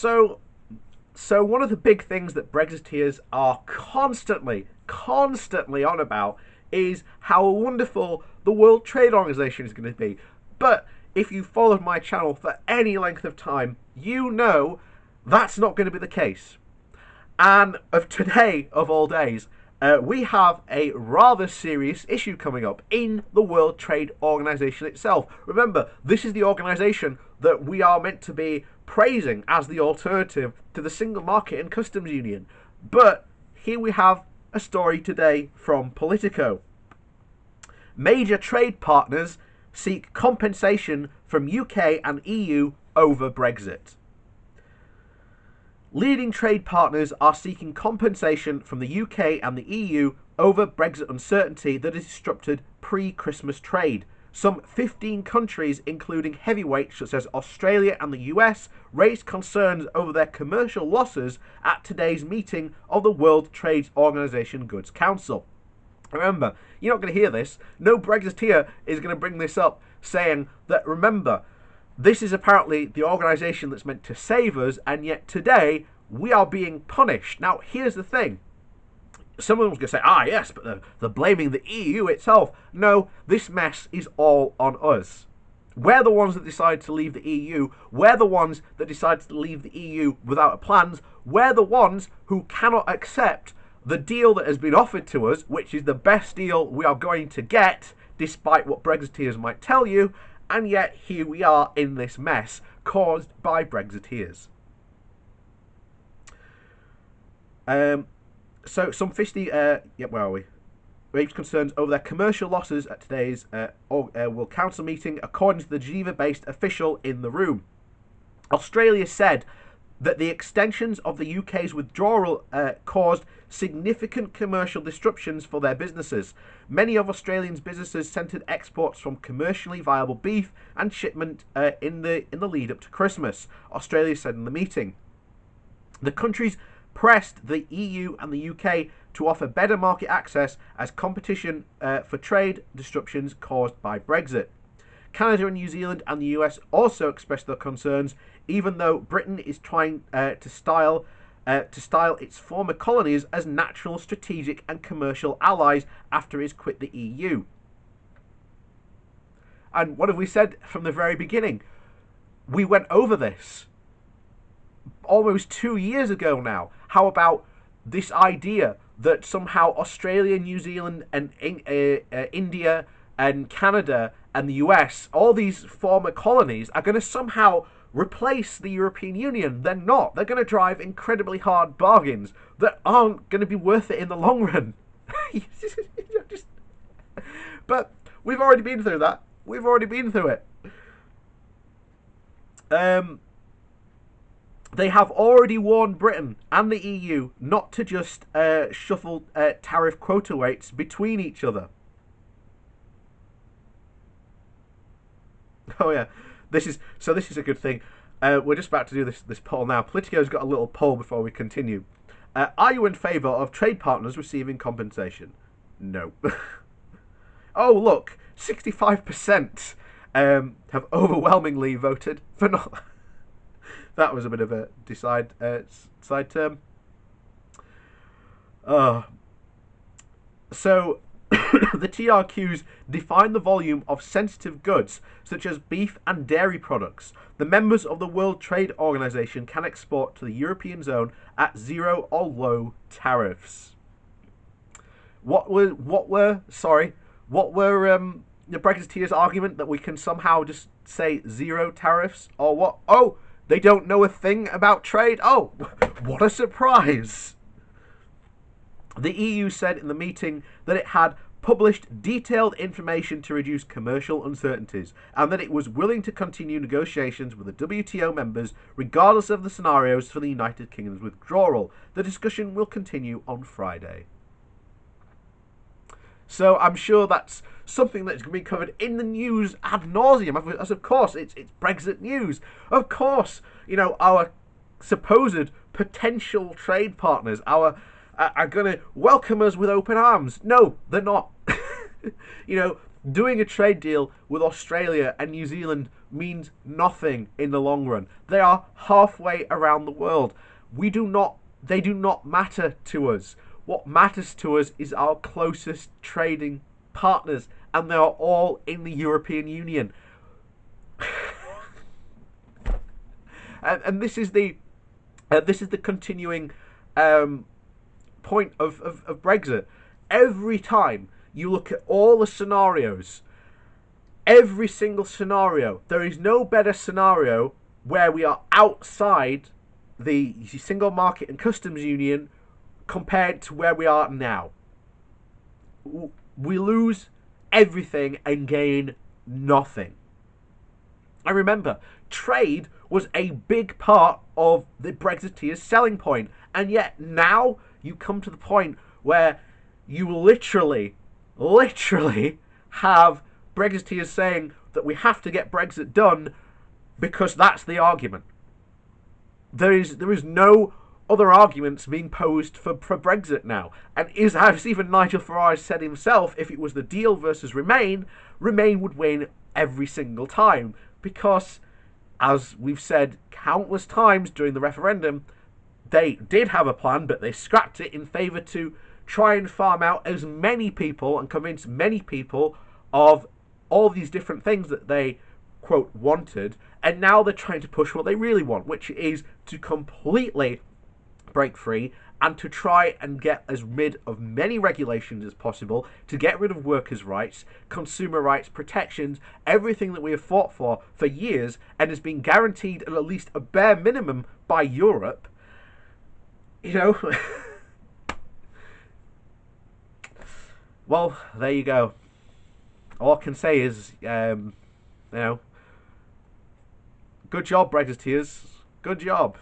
So one of the big things that Brexiteers are constantly on about is how wonderful the World Trade Organization is going to be. But if you followed my channel for any length of time, you know that's not going to be the case. And of today, of all days, we have a rather serious issue coming up in the World Trade Organization itself. Remember, this is the organization that we are meant to be praising as the alternative to the single market and customs union. But here we have a story today from Politico. Major trade partners seek compensation from UK and EU over Brexit. Leading trade partners are seeking compensation from the UK and the EU over Brexit uncertainty that has disrupted pre-Christmas trade. Some 15 countries, including heavyweights such as Australia and the US, raised concerns over their commercial losses at today's meeting of the World Trade Organization Goods Council. Remember, you're not going to hear this. No Brexiteer is going to bring this up, saying that, remember, this is apparently the organisation that's meant to save us, and yet today we are being punished. Now, here's the thing. Someone's going to say, yes, but they're blaming the EU itself. No, this mess is all on us. We're the ones that decide to leave the EU. We're the ones that decide to leave the EU without plans. We're the ones who cannot accept the deal that has been offered to us, which is the best deal we are going to get, despite what Brexiteers might tell you. And yet, here we are in this mess caused by Brexiteers. So, some 50, where are we? Raised concerns over their commercial losses at today's World Council meeting, according to the Geneva-based official in the room. Australia said that the extensions of the UK's withdrawal caused significant commercial disruptions for their businesses. Many of Australians' businesses centred exports from commercially viable beef and shipment in the lead up to Christmas, Australia said in the meeting. The countries pressed the EU and the UK to offer better market access as competition for trade disruptions caused by Brexit. Canada and New Zealand and the US also expressed their concerns, even though Britain is trying to style its former colonies as natural, strategic and commercial allies after it's quit the EU. And what have we said from the very beginning? We went over this almost 2 years ago now. How about this idea that somehow Australia, New Zealand and India and Canada and the US, all these former colonies, are going to somehow replace the European Union? They're not. They're going to drive incredibly hard bargains that aren't going to be worth it in the long run. But we've already been through that. We've already been through it. They have already warned Britain and the EU not to just shuffle tariff quota weights between each other. Oh yeah, this is a good thing. We're just about to do this poll now. Politico's got a little poll before we continue. Are you in favour of trade partners receiving compensation? No. Oh look, 65% have overwhelmingly voted for not. That was a bit of a side term. So, the TRQs define the volume of sensitive goods, such as beef and dairy products. The members of the World Trade Organization can export to the European zone at zero or low tariffs. What were the Brexiteers' argument that we can somehow just say zero tariffs or what? Oh, they don't know a thing about trade? Oh, what a surprise. The EU said in the meeting that it had published detailed information to reduce commercial uncertainties and that it was willing to continue negotiations with the WTO members regardless of the scenarios for the United Kingdom's withdrawal. The discussion will continue on Friday. So I'm sure that's something that's going to be covered in the news ad nauseum, as of course it's Brexit news. Of course, our supposed potential trade partners are going to welcome us with open arms. No, they're not. Doing a trade deal with Australia and New Zealand means nothing in the long run. They are halfway around the world. They do not matter to us. What matters to us is our closest trading partners, and they are all in the European Union. And this is the continuing point of Brexit. Every time you look at all the scenarios, every single scenario, there is no better scenario where we are outside the single market and customs union compared to where we are now. We lose everything and gain nothing. And remember, trade was a big part of the Brexiteers' selling point, and yet now you come to the point where you literally have Brexiteers saying that we have to get Brexit done because that's the argument. There is no other arguments being posed for Brexit now. And as even Nigel Farage said himself, if it was the deal versus Remain, Remain would win every single time. Because, as we've said countless times during the referendum, they did have a plan, but they scrapped it in favour to try and farm out as many people and convince many people of all these different things that they, quote, wanted. And now they're trying to push what they really want, which is to completely break free and to try and get as rid of many regulations as possible, to get rid of workers' rights, consumer rights, protections, everything that we have fought for years and has been guaranteed at least a bare minimum by Europe. You know, well, there you go. All I can say is, you know, good job, Brexiteers. Good job.